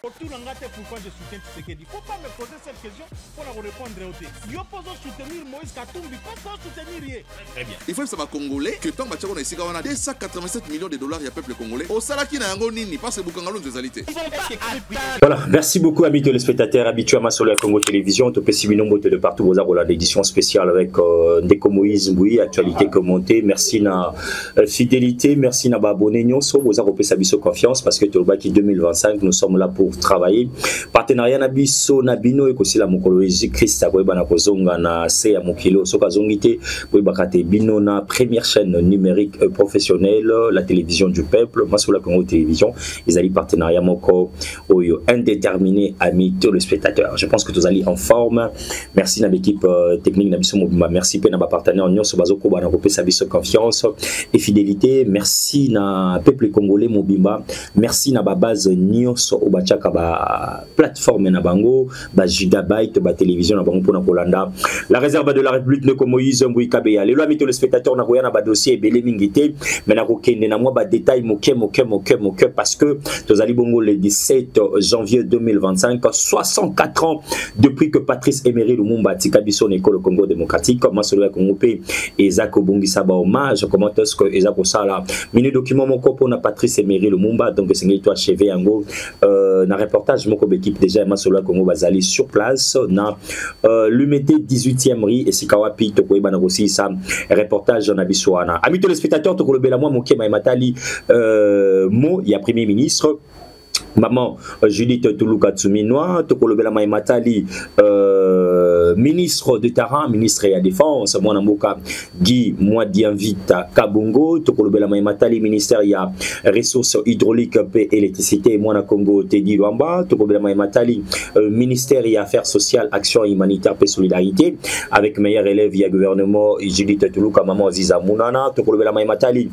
Autour de pourquoi je soutiens Tshisekedi. Il ne faut pas me poser cette question pour la répondre au thé. Yo poso soutenir Moïse Katumbi, pas soutenir rien. Très bien. Il faut que ça va congolais que tant que on a ici on a 287 millions de dollars il y a peuple congolais. Au salaki na yango nini parce que Bukangalo nous alité. Voilà, merci beaucoup amis téléspectateurs habitués à ma sur la Congo Télévision, to pessimino moto de partout vous avez l'édition spéciale avec Ndeko Moïse Mboui, actualité commentée. Merci na fidélité, merci na abonné nyonso, vous avez sa biso confiance parce que Tolobaki 2025 nous sommes là pour travailler. Partenariat na biso na bino et aussi la mokolo Jésus-Christ a bana kozonga na se ya mokilo soka zongité boy bakate bino na première chaîne numérique professionnelle la télévision du peuple Masula Congo Télévision ils allaient partenariat moko oyo indéterminé amis téléspectateurs. Je pense que tous allez en forme. Merci na l'équipe technique na biso mobimba, merci pe na ba partenaire nyonso bazoko bana kopé sa biso confiance et fidélité. Merci na peuple congolais mobimba, merci na ba base nyonso o bachaka ba plateforme na bango ba gigabyte ba télévision na bango pona kolanda la réserve de la République de Moïse Mboui Kabeya. Les amis téléspectateurs na koya na ba dossier belé mingité mais na kokende na moi ba détail moke parce que tous allez bongo le 17 janvier 2025 64 ans depuis que Patrice Emery Lumumba tika biso école Congo démocratique comment celui Congo pe ezako bongisa ba hommage comment est-ce que ezako sala mini document moko pona Patrice Emery Lumumba donc c'est toi chevé yango na reportage moko équipe déjà masolo Congo bazali sur place na l'UMT 18e rue et sikawapi to koyeba na aussi ça reportage na biswana amis téléspectateurs to kolobela moi moké matali mo ya premier ministre maman Judith Tuluka Tsuminoa tokolobela mai matali ministre de Terrain, ministre de la Défense, mon amoka Guy Mwadianvita Kabongo, tokolobela mai matali ministère ya ressources hydrauliques et électricité, mon Congo Teddy Luamba, tokolobela mai matali ministère ya affaires sociales, action humanitaire et solidarité, avec meilleur élève ya gouvernement Judith Tuluka maman Ziza Munana, tokolobela mai matali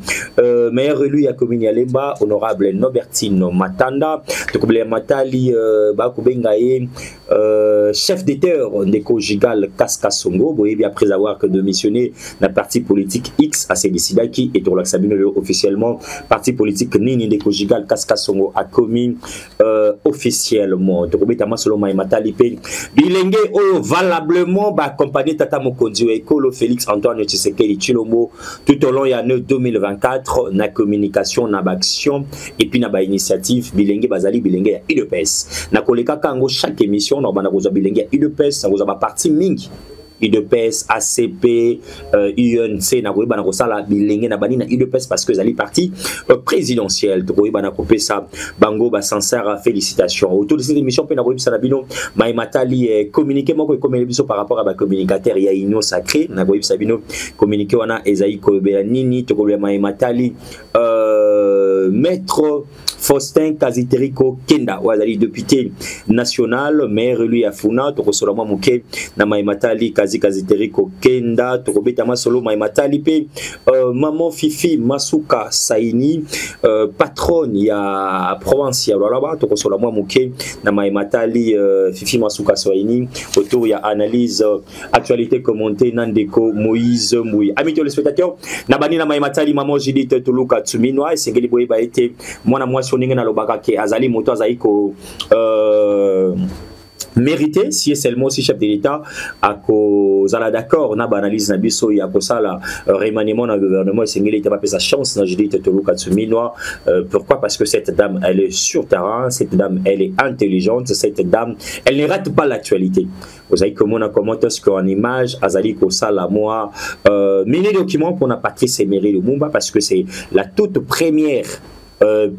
meilleur élu ya commune ya Lemba, honorable Nobertine Matanda, tokolobela matali bakubengaye chef d'état Ndeko Jigal Kaskasongo, boyebi après avoir démissionné la parti politique X à ses décidés qui est au Sabino officiellement parti politique Nini Ndeko Jigal Kaskasongo a commis officiellement Tokobetama selon Maïmatali pe bilenge o valablement ba accompagné Tata Mokonzi Ekolo Félix Antoine Tshisekedi Tshilombo tout au long ya 2024 na communication na action et puis na ba initiative bilenge bazali bilenge ya UDPS na koleka kango chaque émission na bana koza bilenge ya UDPS na koza ba parti mingi UDPS ACP UNC na koyeba na kosala bilenge na bani na UDPS parce que zali parti présidentiel to koyeba na kopesa bango ba sincère félicitations autour de cette émission pe na koyeba na bino Maïmatali communiqué moko comme biso par rapport à ba communicateur ya union sacrée na koyeba bino communiqué wana ezai koyeba nini to koyeba Maïmatali maître Faustin Kaziteriko Kenda wazali député national maire lui afuna to kosola mwa muke na Maïmatali Kaziteriko Kenda to kobeta masolo Maïmatali pe maman Fifi Masuka Saini patronne ya province ya Lualaba to kosola mwa muke na Maïmatali Fifi Masuka Saini autour ya analyse actualité commentée Ndeko Moïse Mboui. Amis téléspectateurs na bani na Maïmatali maman Judith Tuluka Tsuminoa esengeli boyeba ete mwana mwasi oninga na lobaka ke azali moto azali ko mérité si est seulement si chef de l'État à cause d'accord na analyse na biso ya kosala remaniement na gouvernement sengeli était pas sa chance na Judith Tuluka Tsuminoa pourquoi parce que cette dame elle est sur terrain, cette dame elle est intelligente, cette dame elle ne rate pas l'actualité. Vous savez comment on a commenté ce qu'en image azali kosala moi mini document pour na Patrice Emery Lumumba parce que c'est la toute première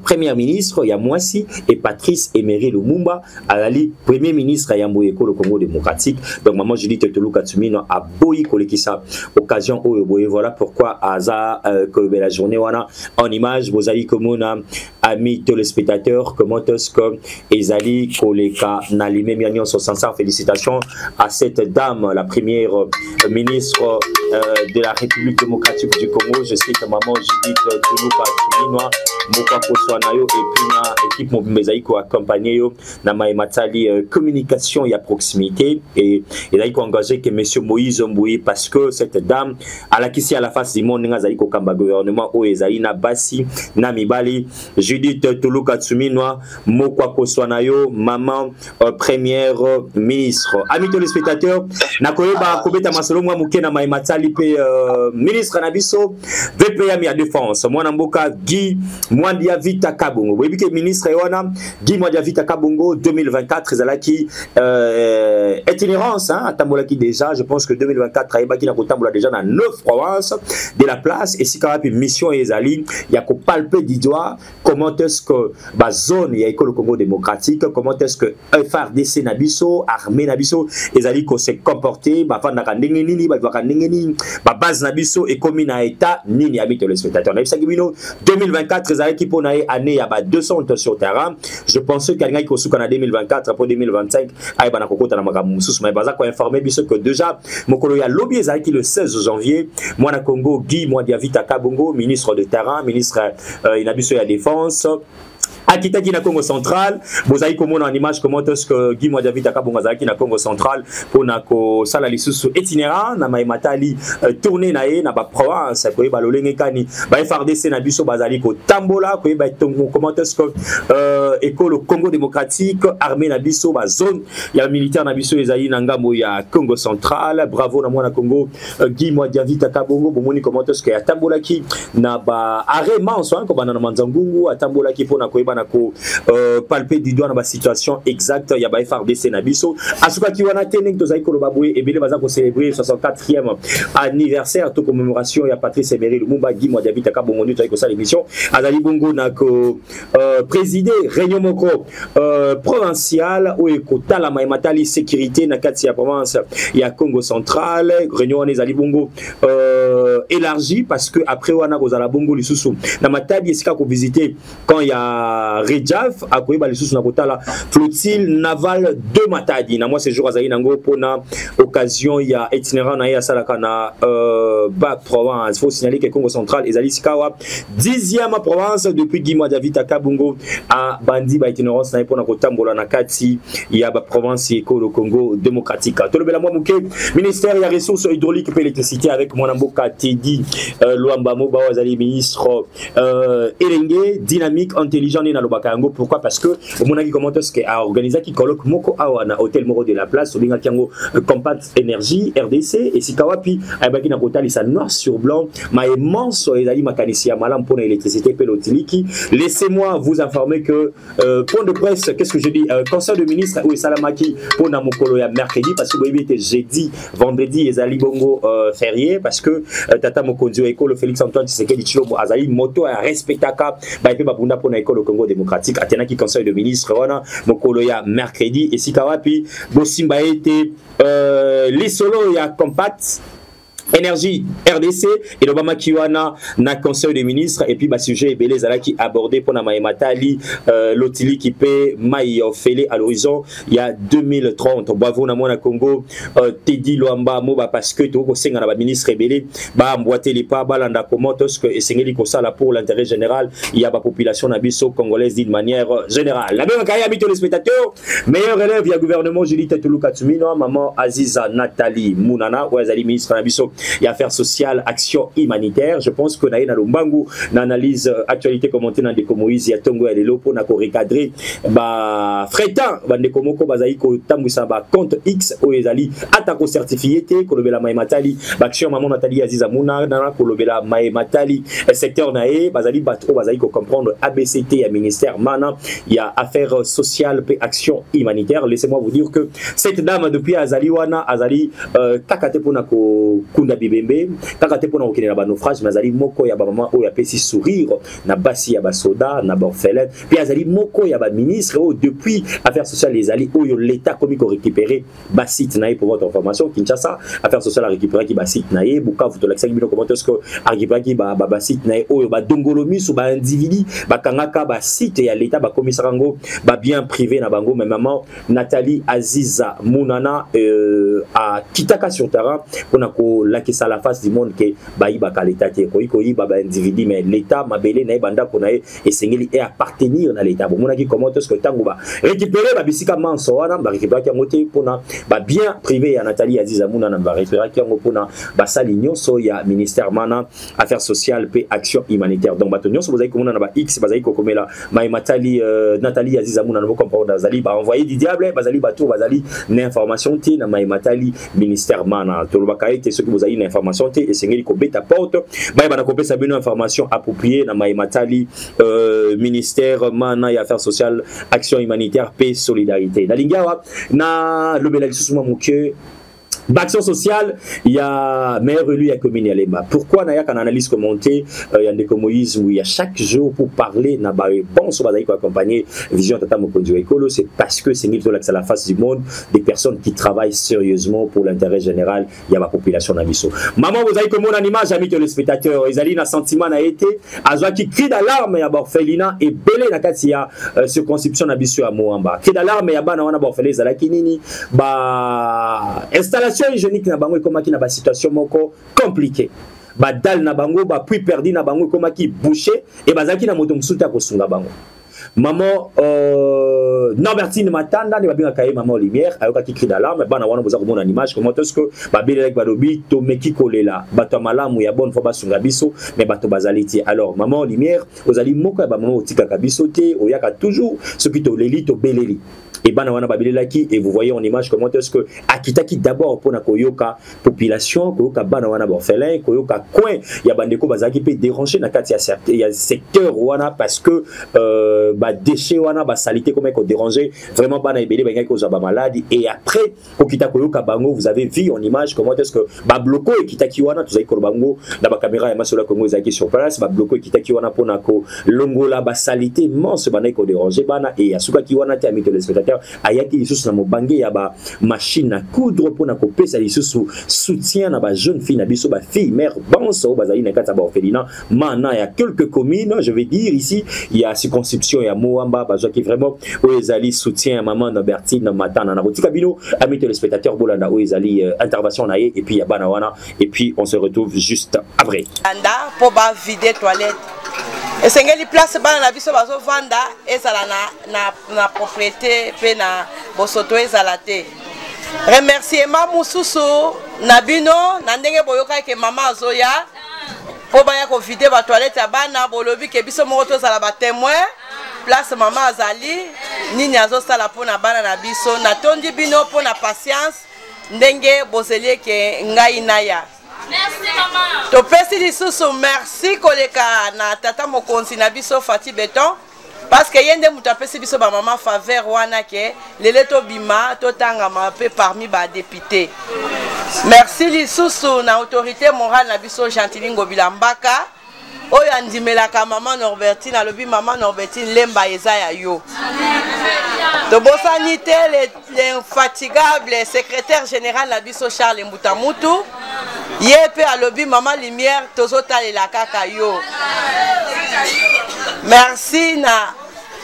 premier ministre ya Mwasi et Patrice Emery Lumumba alali premier ministre ya Mboyeko le Congo démocratique. Donc maman Judith Tuluka Tsuminoa a boyi kolekisa occasion oyo boye voilà pourquoi aza que la journée wana en image bozali komona amis téléspectateurs comment est-ce que ezali koleka na limé mianyo so sincère félicitations à cette dame la première ministre de la République démocratique du Congo. Je sais que maman Judith Tuluka Tsuminoa moko poswana yo et puis na équipe mobimba ko accompagner yo na matali communication ya proximité et il a engagé que monsieur Moïse Mbouyi parce que cette dame à la kisi à la face du monde ngazali ko kamba gouvernement o ezali na basi na mibali Judith Tuluka Tsuminoa moko poswana yo maman première ministre. Amis téléspectateurs, na koyeba kobeta masolo mwa muke na matali pe ministre na biso VPM ya défense mwana mboka Guy Mwandia Vita Kabongo. Vous voyez que ministre wana Guy Mwandia Vita Kabongo 2024 ezalaki itinérance hein atambolaki déjà je pense que 2024 ayebaki na kotambola déjà na 9 provinces de la place et si quand même mission ezali ya ko palper du doigt comment est-ce que ba zone ya école Congo démocratique comment est-ce que FARDC na biso armée na biso ezali ko se comporter ba fanda ka ndenge nini ba ka ndenge nini ba base na biso et comme na état nini habite les spectateurs na bisa kibino 2024 ezalaki pona année ya ba 200 sur terrain je pensais qu'il y a ko suka na 2024 pour 2025 ay bana kokota na makamu mususu mais baza ko informer biso que déjà mokolo ya lobby ezalaki le 16 janvier mwana Congo Guy Mwandia Vita Kabongo ministre de terrain ministre inabiso ya défense Akitaki na Congo central, bozali komona en image comment est-ce que Guy Mwandia Vita Kabongo zaki na Congo central pona ko sala lisusu itinérant na matali tourner na ye na ba province ko ba lolenge kani ba FARDC na biso bazali ko tambola ko ba tongo comment est-ce que école Congo démocratique armée na biso ba zone ya militaire na biso ezali na ngambo ya Congo central. Bravo na mwana Congo Guy Mwandia Vita Kabongo bomoni comment est-ce que ya tambola ki na ba arrêt manso ko bana na manzangungu atambola ki pona ko na ko palper du doigt dans la situation exacte ya ba FARDC na biso asuka ki wana tening tozali ko lobabwe ebele baza ko célébrer 64e anniversaire to commémoration ya Patrice Emery Lumumba Guy Mwandia Vita Kabongo tozali ko sa l'émission azali bongo na ko présider réunion moko provinciale ou ekotala matali sécurité na kati ya province ya Congo central réunion wana ezali bongo élargie parce que après wana kozala bongo lisusu na matali esika ko visiter quand il y a Rejaf a koyeba lisusu na kotala flottille navale de Matadi na moi ces jours azali nango pona occasion ya itinérant na ya salaka na ba province. Faut signaler que Congo central ezali sikawa 10e province depuis Guy Mwandia Vita Kabongo a bandi ba itinérance na pona kotambola na kati ya ba province école Congo démocratique. Tolobela moi muke ministère ya ressources hydrauliques et électricité avec mon mboka Teddy Luamba Moba azali ministre Elenge dynamique intelligent na lobakango. Pourquoi? Parce que au monaki comment est-ce que a organisé qui colloque moko awana hôtel moro de la place au binga kiango compact énergie RDC et sikawapi abaki na kotali sa noir sur blanc ma immense ezali makanisi ya malam pour l'électricité pelotiliki. Laissez-moi vous informer que point de presse qu'est-ce que je dis conseil de ministre ou salamaki pour na mokolo ya mercredi parce que boyebi était jeudi vendredi ezali bongo férié parce que tata mokonzi wa école Félix Antoine Tshisekedi Tshilombo azali moto ya respectaka ba pe babunda pour na école Congo démocratique atenaki conseil de ministre wana mokolo ya mercredi et sikawapi bosimba été lisolo ya compact énergie RDC et l'Obama Kiwana na conseil des ministres et puis bah sujet belé zala qui abordé pour na matali l'otili qui paie maï ofélé à l'horizon il y a 2030 bravo na mona Congo Teddy Luamba moba parce que to ko senga na ba ministre belé ba mboité les pas balanda comment est-ce que esengeli ko sala pour l'intérêt général il y a ba population na biso congolaise d'une manière générale. La même carrière ami les spectateurs meilleur élève il y a gouvernement Judith Tuluka Tsuminoa maman Aziza Nathalie Munana ou azali ministre na biso et affaires sociales, action humanitaire. Je pense que naïna lombangu n'analyse actualité commentée dans des Moïse ya Tongo et les lopo na ko recadrer ba frétant bande komoko bazaiko tambwisa ba compte X o ezali atako certifié te kolobela mai matali ba action maman Nathalie Aziza Muna na kolobela mai matali secteur nae bazali batro bazaiko comprendre ABCT ya ministère mana ya affaires sociales et action humanitaire. Laissez-moi vous dire que cette dame depuis azali wana azali takate pona ko bibembe kakate pona okene na ba naufrage mazali moko ya ba maman o ya pesi sourire na basi ya ba soda na ba orphelin puis azali moko ya ba ministre o depuis affaires sociales les ali o yo l'état comme ko récupérer ba site nae pour votre information Kinshasa affaires sociales a récupérer ki ba site nae Bukavu to l'accès bino comment est-ce que a récupérer ki ba site nae o yo ba dongolomi sou ba individu ba kangaka ba site ya l'état ba komisarango ba bien privé na bango mais maman Nathalie Aziza Munana a kitaka sur terrain pona ko là qui ça la face du monde que baïba l'état te koyi baba individu mais l'état mabele na banda kona et sengeli et appartenir na l'état bon mona qui comment est-ce que tango ba récupérer ba bisika manso wana ba récupérer ki ngote pona ba bien privé ya Nathalie Aziza Muna na ba récupérer ki ngo pona ba sali nyonso ya ministère mana affaires sociales pe action humanitaire donc bato nyonso bozali komona na ba X bazali kokomela mai Matali Nathalie Aziza Muna na comprendre bazali ba envoyer du diable bazali bato bazali na information ti na mai Matali ministère mana to lo bakaye te ce que bozali na information ti et sengeli ko beta porte ba ba na kopesa bino information appropriée na mai Matali ministère mana ya affaires sociales action humanitaire paix solidarité na lingawa na lobela lisusu moke Action sociale, il y a maire élu à commune Yalema. Pourquoi n'a y a qu'une analyse commentée, il y a des communismes où il y a chaque jour pour parler n'a pas bon sur base accompagner vision tata mokonjo écolo, c'est parce que c'est mis à la face du monde des personnes qui travaillent sérieusement pour l'intérêt général, il y a la population d'Abisso. Maman vous avez comme mon image amis téléspectateurs, Isaline a sentiment a été à qui crie d'alarme ya orphelinat et belé na kati ya circonscription d'Abisso à Moamba. Cri d'alarme ya bana wana orphelin za la kinini ba installation hygiénique na bango comme qui na ba situation moko compliquée ba dal na bango ba puis perdu na bango comme qui bouché et bazaki na moto msuta ko sunga bango maman Norbertine Matanda ne va bien cahier maman lumière ayoka qui crie d'alarme bana wana boza komona image comment est-ce que ba belek ba lobi to meki kolela bato malamu ya bonne fois ba sunga biso mais bato bazaliti alors maman lumière ozali moko ba maman otika kabiso te oyaka toujours ce qui to leli to beleli et bana wana babelelaki et vous voyez en image comment est-ce que akitaki d'abord pour na koyoka population koyoka bana wana orphelin koyoka coin ya bandeko bazaki pe déranger na kati ya secteur wana parce que ba déchets wana ba salité comme ko déranger vraiment bana ebele ba ngaki ko ba maladie et après kokita koyoka bango vous avez vu en image comment est-ce que ba bloko ekitaki wana tuzaki ko bango na ba caméra ya masola Congo ezaki sur place ba bloko ekitaki wana pona ko longola ba salité immense bana ko déranger bana et asuka ki wana te ami téléspectateurs ayaki lisusu na mobange ya ba machine à coudre pour na kopesa lisusu soutien na ba jeune fille na biso ba fille mère banso bazali na kata ba orphelinat mana ya quelques communes je vais dire ici il y a circonscription ya Moamba bazwa qui vraiment oezali soutien maman Norbertine Matana na botika bino amis téléspectateurs bolanda oezali intervention na et puis ya bana wana et puis on se retrouve juste après anda pour ba vider toilette et sengeli place bana na biso bazo vanda ezala na propriété pe na bosoto ezala te remerciement mususu na bino na ndenge boyoka ke mama azoya po baya ko vider ba toilette ya bana bolobi ke biso moko tozala ba témoin place mama azali nini azosala po na bana na biso na tondi bino po na patience ndenge bozeli ke ngai naya. Merci maman. To pesi lisusu merci koleka na tata mokonzi na biso Fati Beton parce que yende muta pesi biso ba maman faveur wana ke lele to bima to tanga ma pe parmi ba député. Merci lisusu na autorité morale na biso Chantilingo Bilambaka oyo andimelaka maman Norbertine alobi maman Norbertine lemba ezaya yo. To bosani te l'infatigable secrétaire général na biso Charles Mbutamutu Yepe alobi maman lumière tozota la kaka yo. Merci na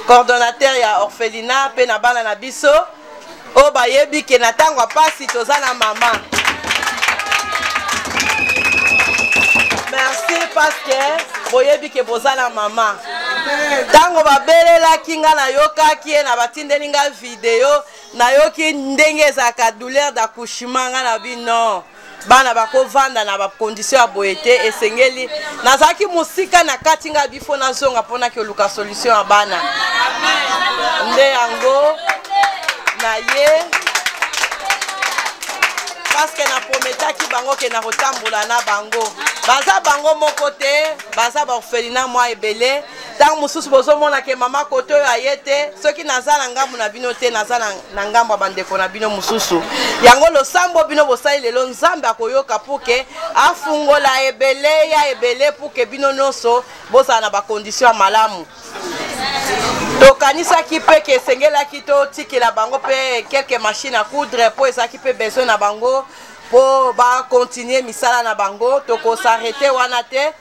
coordonnateur ya orphelinat pe na bana na biso o ba yebi ke na tangwa pasi tozana maman. Merci parce que boyebi ke bozala maman. Tango ba belela kinga na yoka ki na batindeli nga video na yoki ndenge za ka douleur d'accouchement na bino. Bana bako vanda na ba condition ya boete esengeli nazaki musika na katinga bifo na zonga pona ke luka solution ya bana nde yango na ye parce que na prometaki bango ke na rotambola na bango baza bango moko te baza ba orphelinat moi ebele tant mususu bozo mona ke mama koto ya yete soki nazala ngambu na bino te nazala na ngambu bandeko na bino mususu yango lo sambo bino bosali lelo nzambe akoyoka puke afungola ebele ya ebele puke bino noso bozala na ba condition ya malamu tokanisa ki pe ke sengela ki to tikela bango pe quelques machines à coudre po ezaki pe besoin na bango po ba continuer misala na bango toko s'arrêter wana te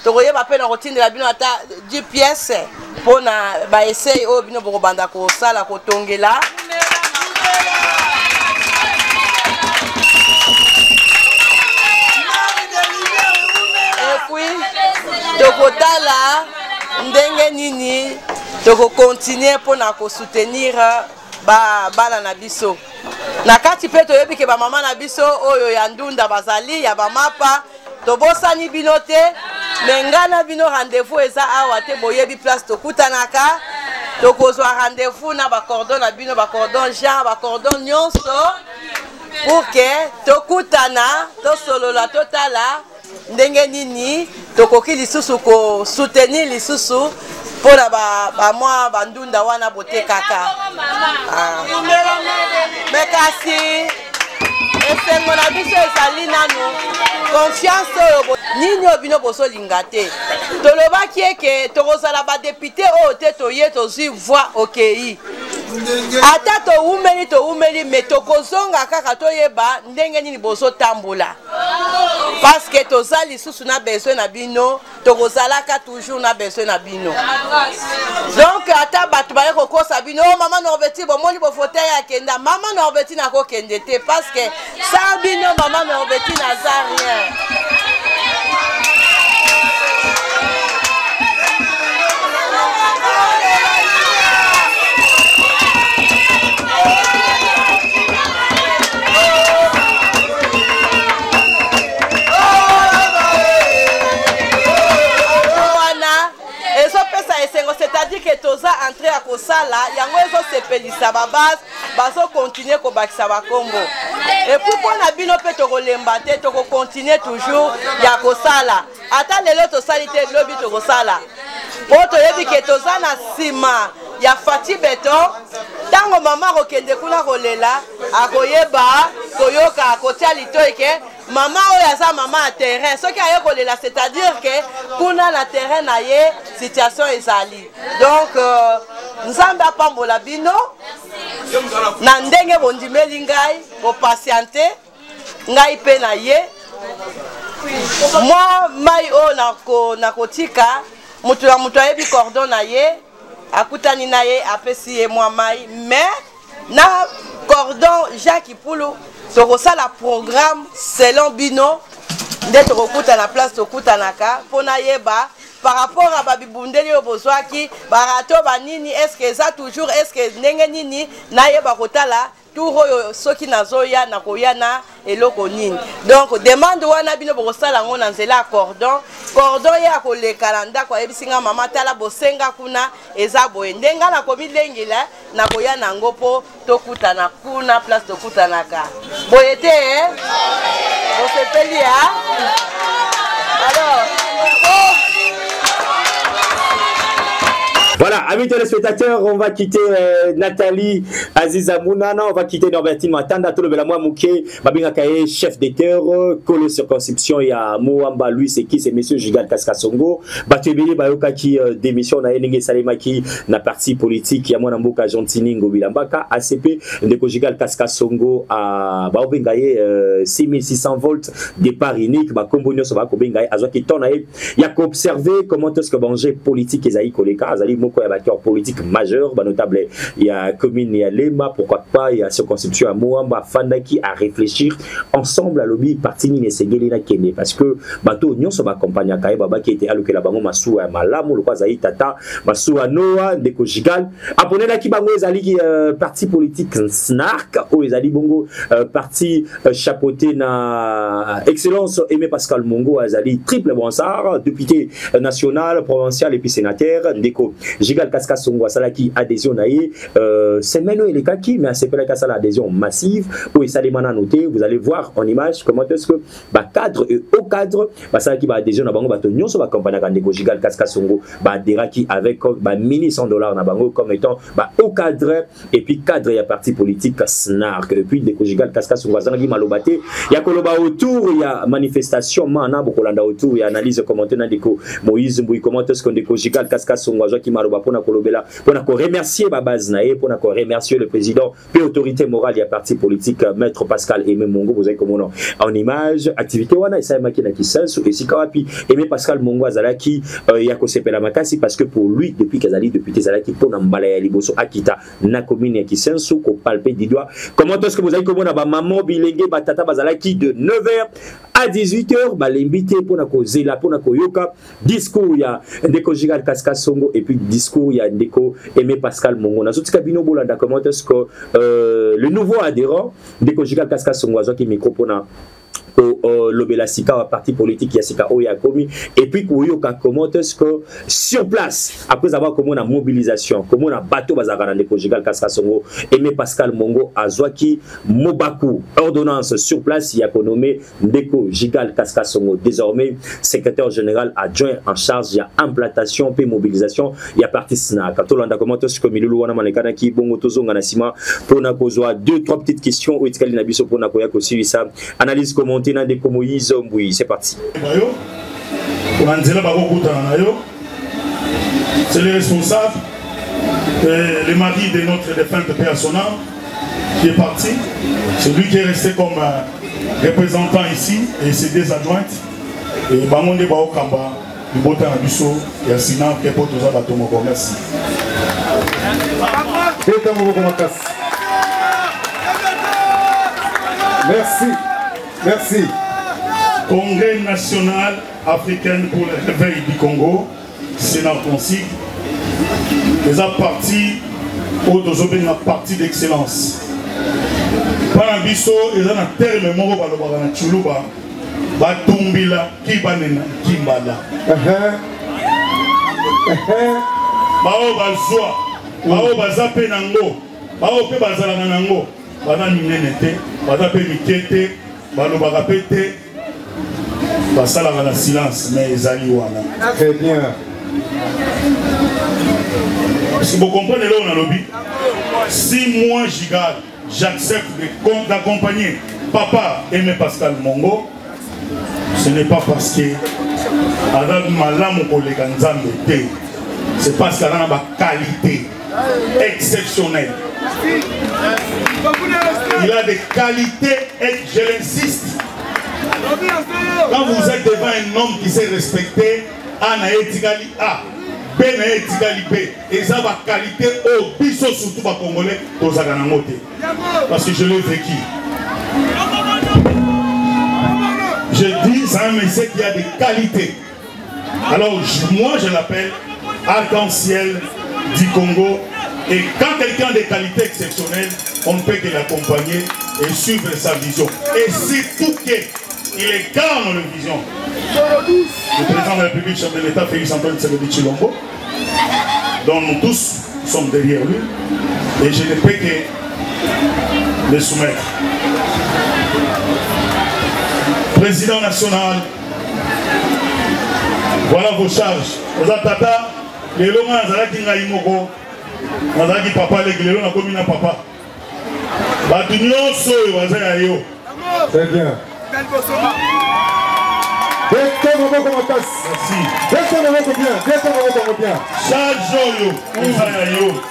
tokoye ba pe na rotindela bino ata 10 pièces po na ba essaye o bino boko banda ko sala ko tongela tokotala ndenge nini tokokontinue mpona kosoutenir bana na biso na kati mpe toyebi ke bamama na biso oyo ya ndunda bazali ya bamapa tobosani bino te me ngai na bino rendez-vous eza awa te boyebi place tokutanaka tokozwa rendez-vous na bacordon na bino bacordon Jean bacordon nyonso pour ke tokutana tosolola totala ndenge nini tokoki lisusu kosoutenir lisusu mpona bamwa bandunda wana botekaka me kasi esengo na biso ezali nanu confiance oyo nini oyo bino bozolinga te tolobaki eke tokozala badepute oyo te toye tozwi voix okei ata toumeli me tokozonga kaka toyeba ndenge nini bozotambola parce que toza lisusu na besoin na bino tokozalaka toujours na besoin na bino donc ata bato baye kokosa bino mama Norbeti bomoni bofauteuil akenda mama Norbeti nakokende te parce que sans bino mama Norbeti naza rien. C'est-à-dire que toza entré à kosala yango ezo sepelisa babase bazo continuer ko bakisa bakombo et puis pona bino pe to kolemba te to ko continuer toujours ya kosala ata lelo to salite lobi to kosala poto yebi ke toza na sima ya Fati Beton tango mama kokende kuna kolela akoyeba koyoka akotia litoike mama oyo aza mama à terrain ce qui a kolela c'est-à-dire que kuna na terrain na ye situation ezali donc nzambe apambola bino na ndenge bondimeli ngai bopatiente ngai pe na ye moi mai oyo nakotika mutu na mutu ayebi cordon na ye akutani na ye apesi ye mwa mai mais na cordon Jacques Pulu tokosala programme selon bino nde tokokuta na place tokutanaka mpona yeba par rapport à babibundeli obozwaki barato banini est-ce que ça toujours est-ce que ndenge nini na yeba kotala tout oyo soki nazoya na koya na eloko nini donc demande wana bino bokosala ngo na nzela cordon ya koleka ndako ayebisinga mama tala bosenga kuna eza boye ndenga na komilengela na koya na ngopo tokutana kuna place tokutanaka boye te bosepeli alors Voilà, amis téléspectateurs, on va quitter Nathalie Aziza Mounana, on va quitter Norbertine Matanda, tout le Belamoi Mouké, Babinga Kaye, chef des terres, Kolo circonscription, il y a Moamba, lui, c'est qui? C'est monsieur Jigal Kaskasongo, Batubili, Bayoka qui démission, na Yenenge Salemaki, na parti politique, il y a Mwanamboka Jontini, Ngobilambaka, ACP, Ndeko Jigal Kaskasongo, à Baobengaye, 6600 volts, départ unique, Bakombonio, Sobako Bengaye, Azwaki Tonae, il y a qu'observer comment est-ce que Banger politique, Ezaï Koleka, Azali il y a acteurs politiques majeurs, notable il y a commune, il y a Lema, pourquoi pas, il y a circonscription à Moamba, Fandaki à réfléchir ensemble à lobby parti ni Sengelina Kene parce que bateau nyon so ba compagnie Kaye Baba qui était alloqué la bango masu malamu le kwazaï tata masu Noah Ndeko Jigal abonné la ki bango ezali parti politique snark ou ezali bongo parti chapeauté na excellence Aimé Pascal Mongo ezali triple bonsard député national provincial et puis sénateur Ndeko Jigal Kaskasongo Salaki adhésion naïe c'est maintenant les kaki mais c'est pas la adhésion massive où ça les mana noté vous allez voir en image comment est-ce que bah cadre et au cadre bah ça qui va adhésion na bango bah tonyon so ba compagnie Ndeko Jigal Kaskasongo bah deraki avec bah $1100 na bango comme étant bah au cadre et puis cadre il y a parti politique snark et puis Ndeko Jigal Kaskasongo zangi malobate il y a koloba autour il y a manifestation mana bokolanda autour il y a analyse commentaire na Ndeko Moïse Mbouy comment est-ce que Ndeko Jigal Kaskasongo qui m'a pona kolobela pona ko remercier babaz nae pona ko remercier le président et autorité morale et parti politique maître Pascal Aimé Mongo vous avez comme nom en image activité wana isa makina ki sensu et sikawapi Aimé Pascal Mongo azalaki ya ko sepela makasi parce que pour lui depuis qu'azali député zalaki pona mbala ya liboso akita na commune ya Kisensu ko palper du doigt comment est-ce que vous avez comme na ba maman bilenge batata bazalaki de 9h à 18h balembi te pona ko zela pona ko yoka discours ya ndeko Gigal Kaskas Songo et puis discours ya ndeko Aimé Pascal Mongo na zotika bino bolanda comment est-ce que le nouveau adhérent ndeko Gigal Kaskas Songo azo ki micro pona Lobela Sika wa parti politique ya Sika Oya Komi et puis Koyoka comment est-ce que sur place après avoir comment la mobilisation comment on a bateau bazakana ndeko Gigal Kaskas Songo Aimé Pascal Mongo azwaki Mobaku ordonnance sur place il y a nommé ndeko Gigal Kaskas Songo désormais secrétaire général adjoint en charge il y a implantation puis mobilisation il y a parti sna katolanda comment est-ce que milulu wana manekana ki bongo tozonga na sima pona kozwa deux trois petites questions oitikali na biso pona koya ko suivre analyse comment de Moïse Mbouy, c'est parti. C'est le responsable, le mari de notre défunte paix à son âme, qui est parti. C'est lui qui est resté comme représentant ici et ses deux adjointes. Et Bamonde Baokamba, du Botan Abisso et Assina, qui est pour tous les Batomoko. Merci. Merci. Merci. Congrès national africain pour le réveil du Congo, Sénat Conseil, les partis au une partie d'excellence. Par biso, ils ont un terme moro balobana chuluba, batumbila kibanena kimbala. Bao bazwa, bao bazape nango, bao pe bazala nango, bana minenete, bazape mikete. Balobaka pété, basala dans le silence, mais ils allaient wana. Très bien. Si vous comprenez là on a lobby, si moi Gigal, j'accepte d'accompagner Papa Aimé Pascal Mongo, ce n'est pas parce que avec malam collègue Nzambe, c'est parce qu'il a une qualité exceptionnelle. Il a des qualités et je l'insiste. Quand vous êtes devant un homme qui sait respecter, A na etikali A, B na etikali B, et ça va qualité au biso surtout pas congolais aux aganamote. Parce que je l'ai vécu. Je dis, c'est un monsieur qui a des qualités. Alors moi je l'appelle arc-en-ciel du Congo. Et quand quelqu'un a des qualités exceptionnelles, on ne peut que l'accompagner et suivre sa vision. Et surtout qu'il est calme dans la vision. Le président de la République, chef de l'État, Félix Antoine Tshisekedi Tshilombo, dont nous tous sommes derrière lui, et je ne peux que le soumettre. Président national, voilà vos charges. Vous attendez, les Lomans, Nazaki papa l'église na commune papa. Batunyo so wazaya yo. Très bien.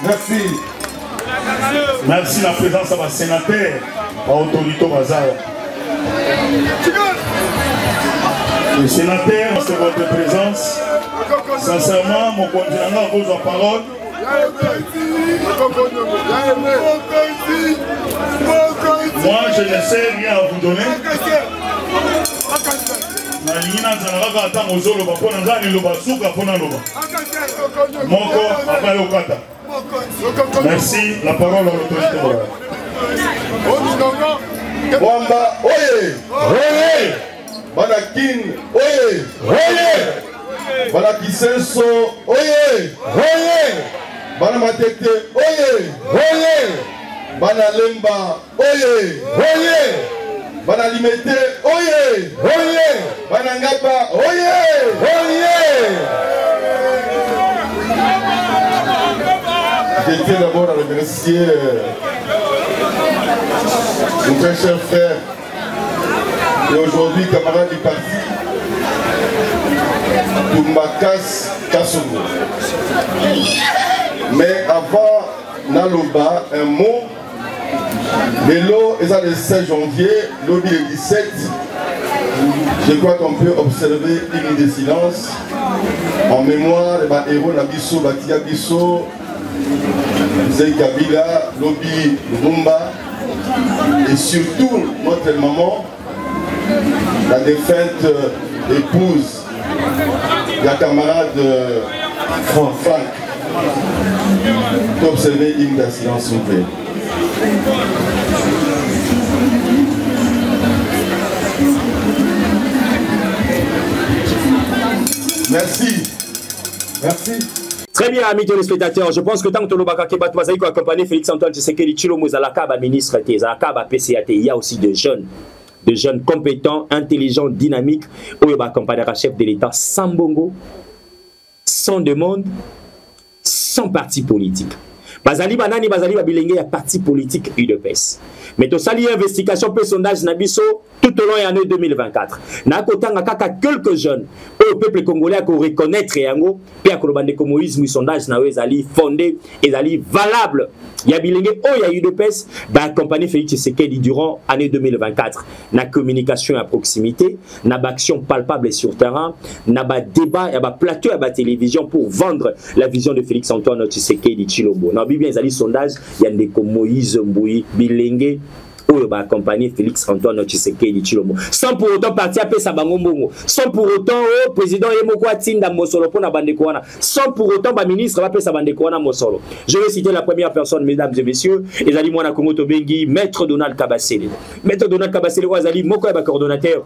Merci. Merci la présence de ma sénateur, à autorité Bazaya. Le sénateur, c'est votre présence. Sincèrement, mon continent a vos paroles. Moi, je ne sais rien à vous donner. Merci, la parole à l'autorité. Wamba, oye! Oye! Banakin, oye! Oye! Banakisenso, oye! Oye! Banamatete, oye! Oye! Banalemba, oye! Oye! Banalimete, oye! Oye! Banangapa, oye! Oye! Je tiens d'abord à remercier mon très cher frère et aujourd'hui camarade du parti Toumbakas Kassongo. Mais avant Naloba, un mot. L'élo est le 16 janvier, lobby le 17. Je crois qu'on peut observer une minute de silence en mémoire des héros Nabiso, Batia Bisso, Zey Kabila, lobby Lumumba et surtout notre maman la défunte épouse la camarade Franck. D'observer une de silence, s'il vous plaît. Merci. Merci. Très bien, amis téléspectateurs. Je pense que tant que Tolobaka Kebat Wazaï a accompagné Félix-Antoine Tshisekedi Tshilombo Zalakaba, ministre T, Zalakaba PCAT, il y a aussi de jeunes compétents, intelligents, dynamiques, où il va accompagner un chef de l'État sans bongo, sans demande, sans parti politique. Bazali banani bazali babilenge ya parti politique UDPS. Mais to sali investigation pe sondage nabiso tout au long de l'année 2024. Na kotanga kaka quelques jeunes au peuple congolais à reconnaître yango pe akolobande ko Moïse sondage na ezali fondé ezali valable. Ya bilenge o ya UDPS ba accompagner Félix Tshisekedi durant année 2024. Na communication à proximité, na action palpable sur terrain, na ba débat ya ba plateau ya ba télévision pour vendre la vision de Félix-Antoine Tshisekedi Tshilombo. Na bien ezali sondage ya ndeko Moïse Mbouyi bilenge oyo ba accompagner Félix-Antoine Tshisekedi Tshilombo sans pour autant partir à sa bango mbongo, sans pour autant au président Yemoko Atinda Mosolo pour na bandeko wana, sans pour autant ba ministre ba pesa bandeko wana Mosolo. Je vais citer la première personne, mesdames et messieurs, ezali mwana Kongo Tobengi, maître Donald Kabasele. Maître Donald Kabasele ezali moko ya ba coordonnateur.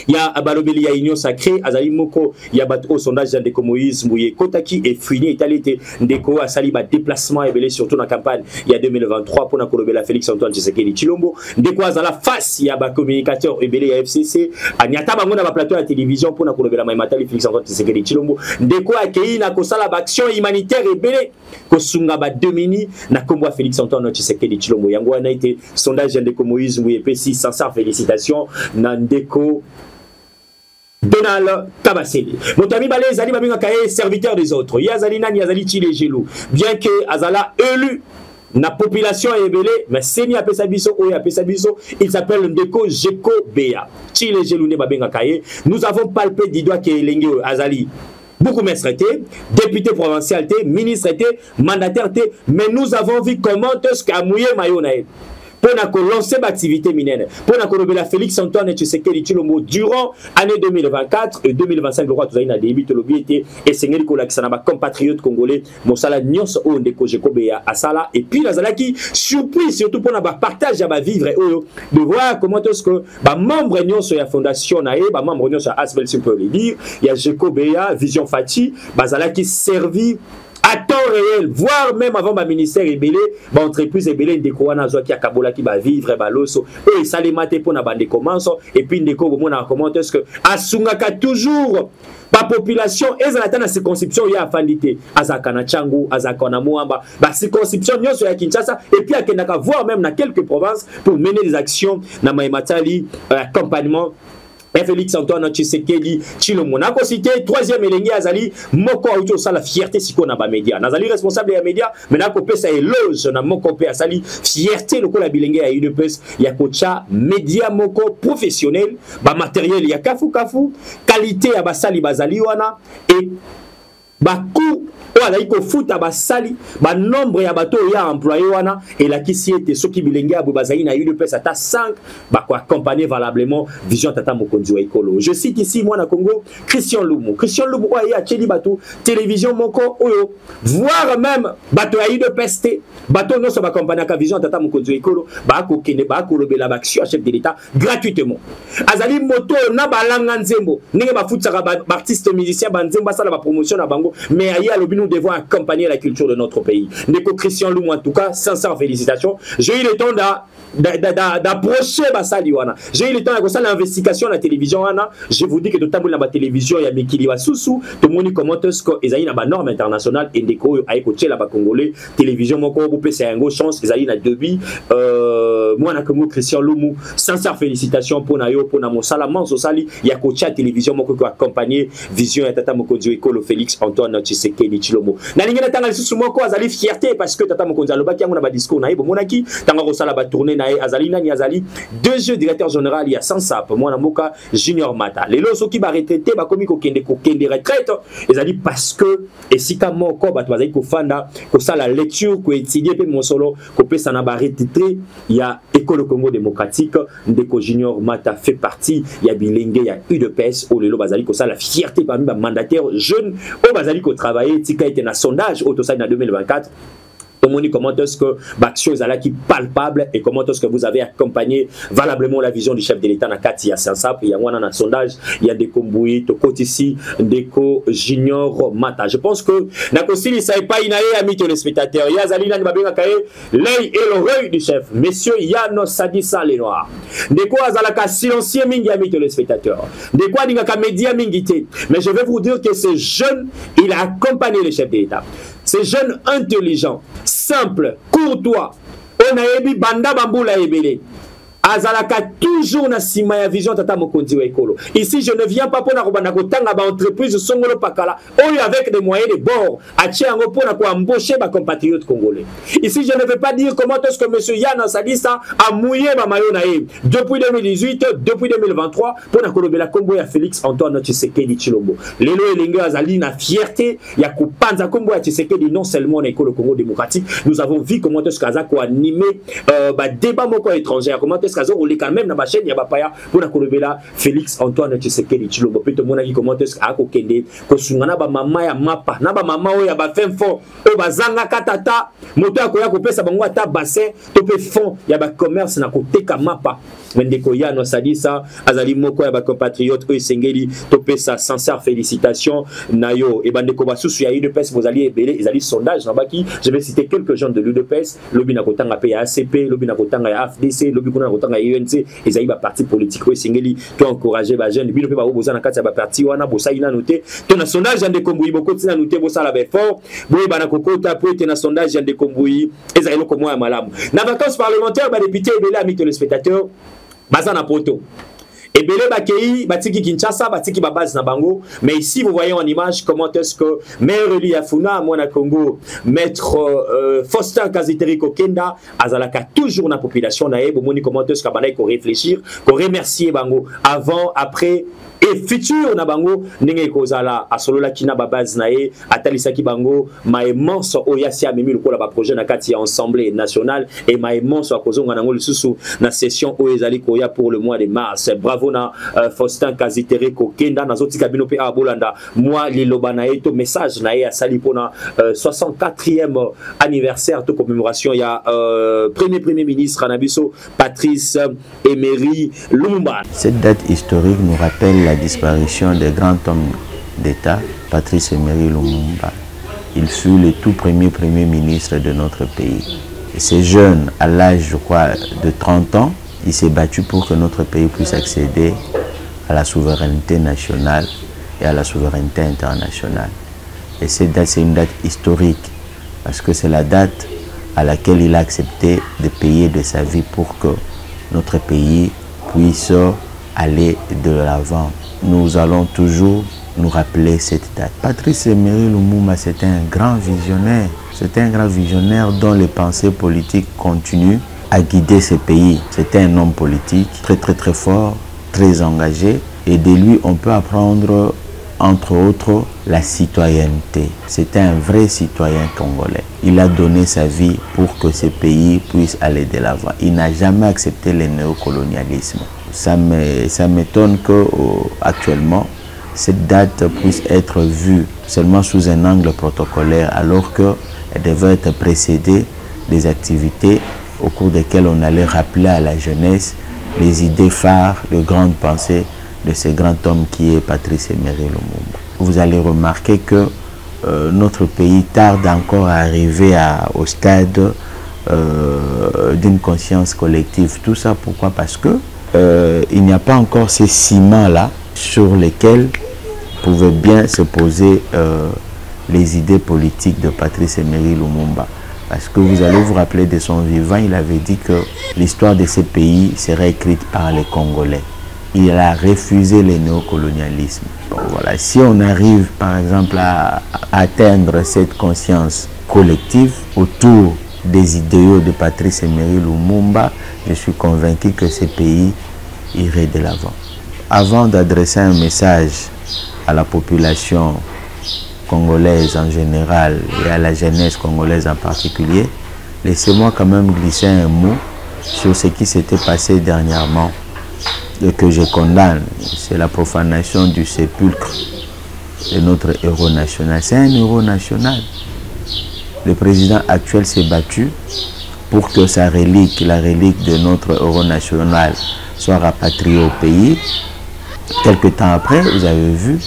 Il y a Abalobeli, il y a Union Sacrée, Azali Moko, il y a au sondage de Moïse Mouye, Kotaki et Fouini, Italité, Ndeko, Asali, déplacement et belé surtout dans la campagne, il y a 2023 pour Nakolobela Félix-Antoine Tshisekedi Tshilombo, Ndeko à la face, il y a un communicateur et belé à FCC, Agnata Bangon à plateau à la télévision pour Nakolobela Maïmatali Félix-Antoine Tshisekedi Tshilombo, Ndeko à Kei, Nakosala, action humanitaire et belé, Kosunga Domini, Nakombo Félix-Antoine Tshisekedi Tshilombo, Yango a été sondage de Moïse Mouye, P6, sincère félicitations, Nandeko. Donald Kabasele. Mon ami Balé Zali Babinga Kaye, serviteur des autres. Yazali Nan Yazali Chile Gelou. Bien que Azala élu, la population est belée, mais Seni Apesabiso, il s'appelle Ndeko Jeko Bea. Chile Gelou ne Babinga Kaye. Nous avons palpé du doigt que Lengue Azali. Beaucoup maître était, député provincial était, ministre était, mandataire était, mais nous avons vu comment est-ce qu'a mouillé Mayonae. Pour lancer l'activité minière, pour la Félix-Antoine Tshisekedi Tshilombo durant l'année 2024 et 2025, le roi Touzaïna débute le biété et Seigneur Kolaksanaba, compatriote congolais, Monsala Nyons Ondeko Jekobea Asala, et puis la Zalaki, surprise surtout pour partager à vivre de voir comment est-ce que membre Nyons sur la fondation Nae, membre Nyons sur Asbel, si on peut le dire, il y a Jekobea, Vision Fati, Zalaki servi à temps réel, voire même avant ma ministère ébélé, ma entreprise ébélé, ndeko wana zo ki akabola ki ba vivre ba loso, et ça les maté pour na bande commence, et puis ndeko mo na commenter ce que asungaka toujours ba population ezalata na circonscription ya afandité azaka na Changu, azaka na Moamba, ba circonscription nyonso ya Kinshasa, et puis akendaka voir même na quelques provinces pour mener des actions na Maïmatali, accompagnement Félix-Antoine Tshisekedi Tshilombo. Nako cité troisième elengi azali moko auto sala fierté siko na ba média. Nazali responsable ya média, mais nako pesa éloge na moko pe asali fierté lokola bilenge ya UDPS ya kocha média moko professionnel, ba matériel ya kafu qualité ya basali bazali wana et ba coût wala iko futa basali ba nombre ya bato ya employé wana et la kisi était soki bilenge abo bazali na UDPS ata 5 ba ko accompagner valablement vision tata mokonzi wa ekolo. Je cite ici moi na Congo Christian Lumu oyo ya cheli bato télévision moko oyo voir même bato ya UDPS bato no so ba accompagner ka vision tata mokonzi wa ekolo ba ko kende ba ko lobela ba chef de l'état gratuitement azali moto na balanga nzembo ndenge ba futaka ba artiste musicien ba nzembo sala ba promotion na bango mais ayi alobi nous devons accompagner la culture de notre pays. Ndeko Christian Lumu, en tout cas, sincères félicitations. J'ai eu le temps d'approcher Basali wana. J'ai eu le temps de faire l'investigation à la télévision wana. Je vous dis que tout le temps la télévision, il y a Mikili Wasusu, tout le monde commente ce qu'ils ont une norme internationale et Ndeko a écouté la Congolais, télévision mon corps, c'est un gros chance, ils ont une devis. Moi, na Congo Christian Lumu, sincères félicitations pour Nayo, pour Namo Salaman Sosali, il y a coaché la télévision mon corps accompagné vision et tata Mokodio Ekolo Félix Antoine Tshisekedi Chilombo. Na lingena tanga lisusu moko azali fierté parce que tata mokonzi alobaki yango na ba discours na ye bomonaki tanga ko sala ba tourner na ye azali nani azali deuxième directeur général ya Sansap mwana moka Junior Mata. Lelo soki ba retraité ba komi ko kende retraite ezali parce que esika moko bato bazali ko fanda ko sala lecture ko étudier pe mon solo ko pesa na ba retraité ya école Congo démocratique ndeko Junior Mata fait partie ya bilenge ya UDPS au lelo bazali ko sala fierté parmi ba mandataires jeunes au bazali ko travailler tika était na sondage au total en 2024. Comment est-ce que l'action est palpable et comment est-ce que vous avez accompagné valablement la vision du chef de l'État dans Kati à Sansap. Il y a un sondage, il y a des combouis, ici, des Junior Mata. Je pense que Nakosili ça n'est pas inaé amis téléspectateurs. Il y a Zalina Nibabinga Kaye, l'œil et l'oreille du chef. Messieurs Yano Sadissa les Noirs. De quoi Azalaka silencieux mingi amis téléspectateurs. De quoi Dingaka média mingité. Mais je vais vous dire que ce jeune, il a accompagné le chef de l'État. Ces jeunes intelligents, simples, courtois, on a ébi banda bamboula ebele. Azalaka toujours na sima ya vision tata mokonzi wa ekolo. Ici je ne viens pas pour na kobanda kotanga ba entreprise songolo pakala oyo avec des moyens de bord atia ngo pour na ko embaucher ba compatriotes congolais. Ici je ne veux pas dire comment est-ce que monsieur Yana Sadissa a mouillé ba mayo na ye depuis 2018 depuis 2023 pour na kolobela kombo ya Félix Antoine Tshisekedi Chilombo. Lelo elinga azali na fierté ya kopanza kombo ya Tshisekedi non seulement na ekolo Congo démocratique. Nous avons vu comment est-ce qu'Azako animé ba débat moko étranger comment est-ce on est quand même dans ma chaîne il y a pas pour la kolobela Félix Antoine Tshisekedi Chilombo peut mona qui comment est-ce a kokende ko sungana ba mama ya mapa na ba mama oya ba fin fond o bazanga katata moto akoya ko pesa bango ata bassin to pe fond ya ba commerce na koteka mapa Mendeko Yano Sadissa azali moko ya ba compatriote o sengeli to pesa sincère félicitations nayo e bandeko basusu ya UDPS vous allez ebele ezali sondage na baki je vais citer quelques gens de l'UDPS lobi na kotanga pe ya ACP lobi na kotanga ya AFDC lobi kuna kotanga UNC ezali ba parti politique o sengeli to encourager ba jeune bino pe ba boza na kati ya ba parti wana bosa ina noté to na sondage ya ndeko Mbuyi boko tina noté bosa la fort boye bana kokota po ete na sondage ya ndeko Mbuyi ezali loko moya malamu na vacances parlementaires ba député ebele amis téléspectateurs Bazana poto. Ebele bakei, batiki Kinshasa, batiki babase na bango. Mais ici, vous voyez en image comment est-ce que Maire Eli Afuna, Mwana Congo, Maître Faustin Kaziteri Kokenda, Azalaka toujours na population nae, bomoni comment est-ce qu'abana ko réfléchir, ko remercier bango avant, après et futur na bango ndenge kozala asolola kina babase nae atalisaki bango ma immense oyasi amemi lokola ba projet na kati ya assemblée nationale et ma immense akozonga nango lisusu na session oyezali koya pour le mois de mars. Bravo na Faustin Kaziteri Kokenda nazoti kabino pe abolanda moi liloba na eto message na ya sali pona 64e anniversaire to commémoration ya premier ministre Anabiso Patrice Emery Lumumba. Cette date historique nous rappelle la disparition des grands hommes d'État, Patrice Emery Lumumba. Il fut le tout premier ministre de notre pays. Et ce jeune, à l'âge, je crois, de 30 ans, il s'est battu pour que notre pays puisse accéder à la souveraineté nationale et à la souveraineté internationale. Et cette date, c'est une date historique, parce que c'est la date à laquelle il a accepté de payer de sa vie pour que notre pays puisse aller de l'avant. Nous allons toujours nous rappeler cette date. Patrice Emery Lumumba, c'était un grand visionnaire. C'était un grand visionnaire dont les pensées politiques continuent à guider ce pays. C'était un homme politique très fort, très engagé. Et de lui, on peut apprendre, entre autres, la citoyenneté. C'était un vrai citoyen congolais. Il a donné sa vie pour que ce pays puisse aller de l'avant. Il n'a jamais accepté le néocolonialisme. Ça m'étonne qu'actuellement, cette date puisse être vue seulement sous un angle protocolaire, alors qu'elle devait être précédée des activités au cours desquelles on allait rappeler à la jeunesse les idées phares, les grandes pensées de ce grand homme qui est Patrice Emery Lumumba. Vous allez remarquer que notre pays tarde encore à arriver au stade d'une conscience collective. Tout ça pourquoi? Parce que il n'y a pas encore ces ciments-là sur lesquels pouvaient bien se poser les idées politiques de Patrice Emery Lumumba. Parce que vous allez vous rappeler de son vivant, il avait dit que l'histoire de ces pays serait écrite par les Congolais. il a refusé le néocolonialisme. Bon, voilà. Si on arrive par exemple à atteindre cette conscience collective autour des idéaux de Patrice Emery Lumumba, je suis convaincu que ce pays irait de l'avant. Avant d'adresser un message à la population congolaise en général et à la jeunesse congolaise en particulier, laissez-moi quand même glisser un mot sur ce qui s'était passé dernièrement et que je condamne. C'est la profanation du sépulcre de notre héros national. C'est un héros national. Le président actuel s'est battu pour que sa relique, la relique de notre héros national, soit rapatriée au pays. Quelque temps après, vous avez vu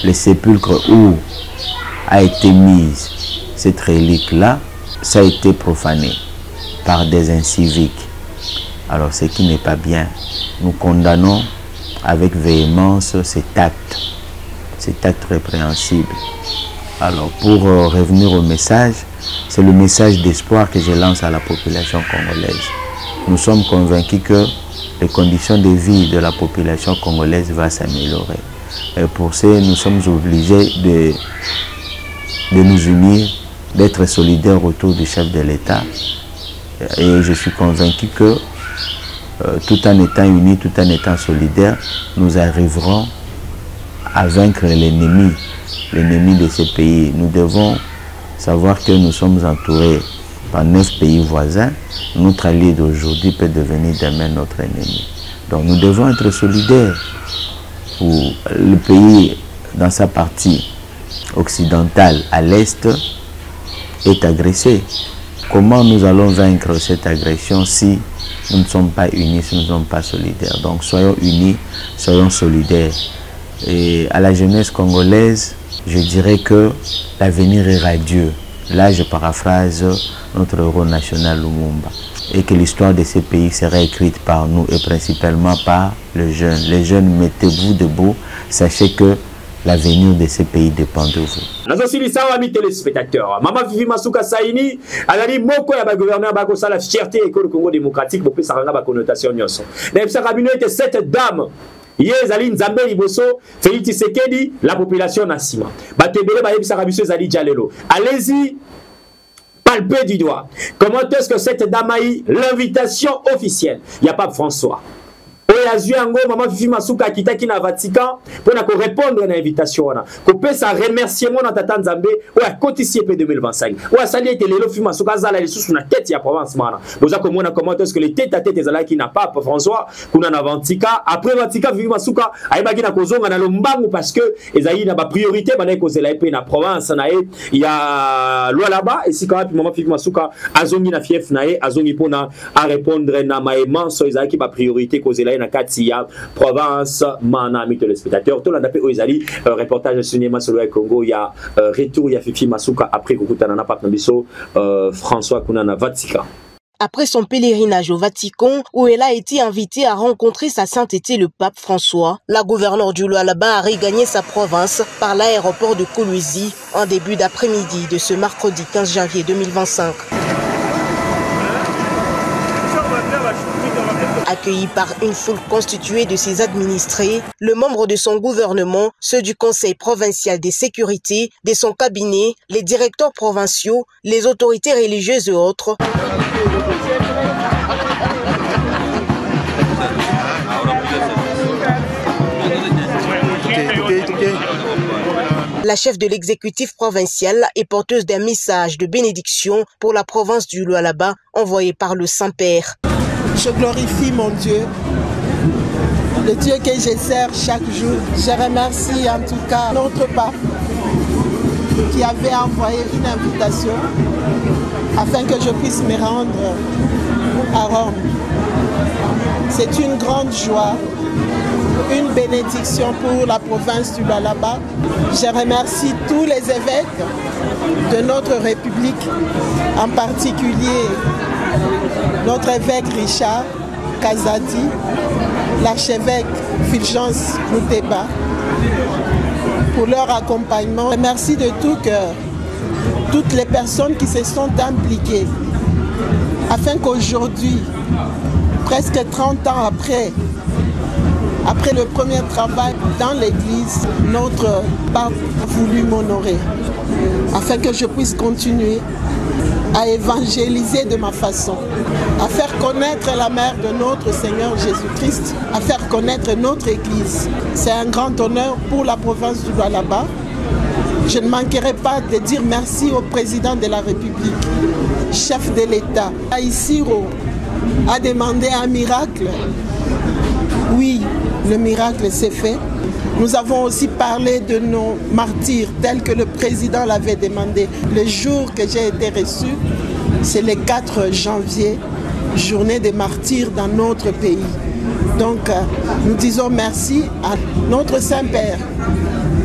le sépulcre où a été mise cette relique-là, ça a été profané par des inciviques. Alors, ce qui n'est pas bien. Nous condamnons avec véhémence cet acte répréhensible. Alors, pour revenir au message, c'est le message d'espoir que je lance à la population congolaise. Nous sommes convaincus que les conditions de vie de la population congolaise vont s'améliorer. Et pour ça, nous sommes obligés de nous unir, d'être solidaires autour du chef de l'État. Et je suis convaincu que tout en étant unis, tout en étant solidaires, nous arriverons à vaincre l'ennemi de ce pays. Nous devons savoir que nous sommes entourés par 9 pays voisins. Notre allié d'aujourd'hui peut devenir demain notre ennemi. Donc nous devons être solidaires. Où le pays, dans sa partie occidentale, à l'est, est agressé. Comment nous allons vaincre cette agression si nous ne sommes pas unis, si nous ne sommes pas solidaires? Donc soyons unis, soyons solidaires. Et à la jeunesse congolaise, je dirais que l'avenir est radieux. Là, je paraphrase notre héros national Lumumba. Et que l'histoire de ces pays sera écrite par nous et principalement par les jeunes. Les jeunes, mettez-vous debout, sachez que l'avenir de ces pays dépend de vous. Nazosilisa amis téléspectateurs, Maman Fifi Masuka Saini, alali moko ya ba gouverneur ba ko sala fierté et le Congo démocratique bo pesa nga ba connotation nyonso. Na pesa kabino était cette dame Yezali Nzambe Liboso, Félix Tshisekedi, la population Nassima. Batebele ba yebisa kabiso ezali jalelo. Allez-y. Palper du doigt. Comment est-ce que cette dame a eu l'invitation officielle? Il n'y a pas François. Maman Fifi Masuka kitaki na Vatican pour répondre à l'invitation. Qu'on peut ça remerciement dans Tata Nzambe ou à Cotissier P 2025. Ou à saluer que les Fifi Masuka zala les sous na tête ya province mana. Vous avez comment est-ce que les têtes à tête ezala qui n'a pas François kuna na Vatican après Vatican Fifi Masuka ayebaki na kozonga na lombangu parce que ezali na ba priorité bana kozela epé na province na il y a loi là-bas et si quand même Maman Fifi Masuka azongi na fief na azongi pona à répondre na maéman so ezali ki ba priorité kozela na Katia, province, mana, ami téléspectateurs. Tout le monde a fait reportage de cinéma sur le Congo. Il y a retour, il y a Fifi Masuka après Kukutanana Patnabiso, François Kunana Vatican. Après son pèlerinage au Vatican, où elle a été invitée à rencontrer sa sainteté le pape François, la gouverneure du Lualaba a regagné sa province par l'aéroport de Kolwezi en début d'après-midi de ce mercredi 15 janvier 2025. Accueilli par une foule constituée de ses administrés, le membre de son gouvernement, ceux du Conseil provincial des sécurités, de son cabinet, les directeurs provinciaux, les autorités religieuses et autres, la chef de l'exécutif provincial est porteuse d'un message de bénédiction pour la province du Lualaba envoyé par le Saint-Père. Je glorifie mon Dieu, le Dieu que je sers chaque jour. Je remercie en tout cas notre pape qui avait envoyé une invitation afin que je puisse me rendre à Rome. C'est une grande joie, une bénédiction pour la province du Lualaba. Je remercie tous les évêques de notre République, en particulier notre évêque Richard Kazadi, l'archevêque Fulgence Mouteba, pour leur accompagnement. Et merci de tout cœur toutes les personnes qui se sont impliquées afin qu'aujourd'hui, presque 30 ans après Après le premier travail dans l'église, notre pape a voulu m'honorer afin que je puisse continuer à évangéliser de ma façon, à faire connaître la mère de notre Seigneur Jésus-Christ, à faire connaître notre église. C'est un grand honneur pour la province du Lualaba. Je ne manquerai pas de dire merci au président de la République, chef de l'État. Aïssiro a demandé un miracle. Oui, le miracle s'est fait. Nous avons aussi parlé de nos martyrs tels que le président l'avait demandé. Le jour que j'ai été reçu, c'est le 4 janvier, journée des martyrs dans notre pays. Donc, nous disons merci à notre Saint-Père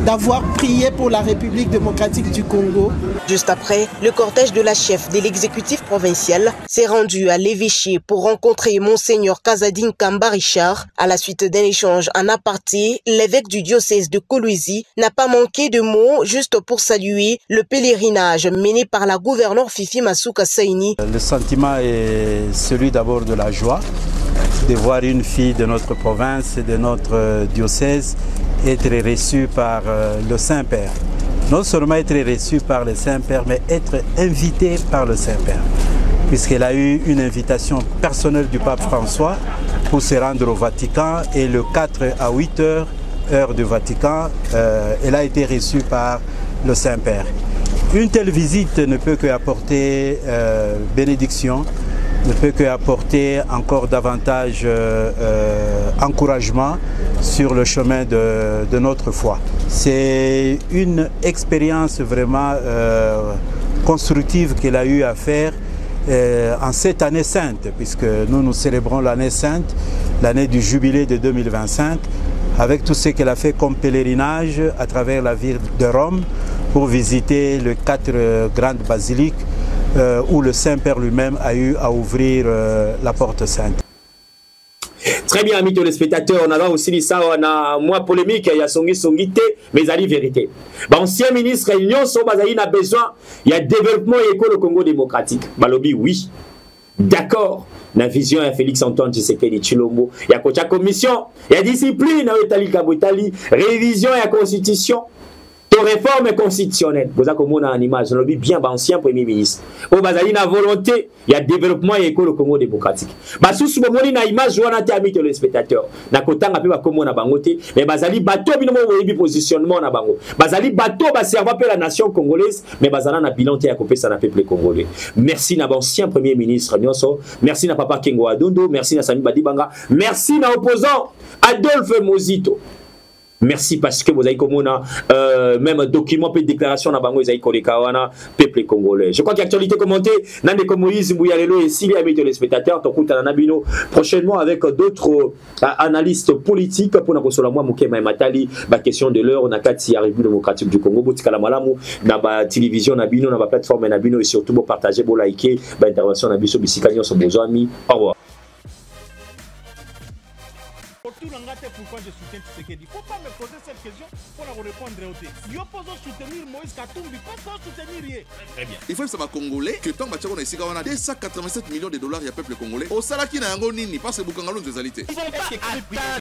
d'avoir prié pour la République démocratique du Congo. Juste après, le cortège de la chef de l'exécutif provincial s'est rendu à l'évêché pour rencontrer Monseigneur Kazadine Kamba Richard. À la suite d'un échange en aparté, l'évêque du diocèse de Kolwezi n'a pas manqué de mots juste pour saluer le pèlerinage mené par la gouverneure Fifi Masuka Saini. Le sentiment est celui d'abord de la joie de voir une fille de notre province et de notre diocèse être reçue par le Saint-Père. Non seulement être reçue par le Saint-Père, mais être invitée par le Saint-Père, puisqu'elle a eu une invitation personnelle du pape François pour se rendre au Vatican, et le 4 à 8 heures, heure du Vatican, elle a été reçue par le Saint-Père. Une telle visite ne peut qu'apporter bénédiction, ne peut qu'apporter encore davantage encouragement sur le chemin de notre foi. C'est une expérience vraiment constructive qu'elle a eu à faire en cette année sainte, puisque nous célébrons l'année sainte, l'année du jubilé de 2025, avec tout ce qu'elle a fait comme pèlerinage à travers la ville de Rome pour visiter les 4 grandes basiliques où le Saint-Père lui-même a eu à ouvrir la porte sainte. Très bien, amis téléspectateurs, on a aussi dit ça, on a moins polémique, il y a songi té, mais il y a vérité. Ancien ministre, l'Union, il a besoin, il y a développement et école au Congo démocratique. Balobi, oui. D'accord. La vision, il y a Félix Antoine Tshisekedi Tshilombo, il y a la commission, il y a discipline, il y a révision, il y a constitution. Réforme constitutionnelle. Vous avez comme une image, je bien ancien premier ministre. Au Bazali na volonté, il y a développement et école au Congo démocratique. Basu sous mon na image, je vois na amis téléspectateurs. Na kotanga pe ba comme na bangote, mais Bazali bateau bino mo positionnement na bango. Bazali bateau ba serva pe la nation congolaise, mais Bazana na bilan te akopé ça na peuple congolais. Merci na ancien premier ministre Nyonso, merci na papa Kengo Adondo, merci na Sami Badibanga, merci na opposant Adolphe Mozito. Merci parce que vous avez comme même document et déclaration dans Bango Isaïko Lekawana, peuple congolais. Je crois qu'actualité commentée, Nande Moïse Mouyalelo et Sylvie amis téléspectateurs, Tokuta Nabino, prochainement avec d'autres analystes politiques pour nous la moi Mukema Matali, la question de l'heure, on a 4 République démocratique du Congo, Boutikala Malamu, na ba télévision Nabino, na ba plateforme Nabino et surtout pour partager, pour liker, ba intervention Nabiso Bisikagnon sur vos amis. Au revoir. Pourquoi je soutiens Tshisekedi? Faut pas me poser cette question pour la répondre au texte. Yo poso soutenir Moïse Katumbi, pas soutenir rien. Très bien. Il faut savoir congolais que tant que on a ici on a 287 millions de dollars il y a peuple congolais. Au salaki na yango nini parce que bukangalo nzezalité.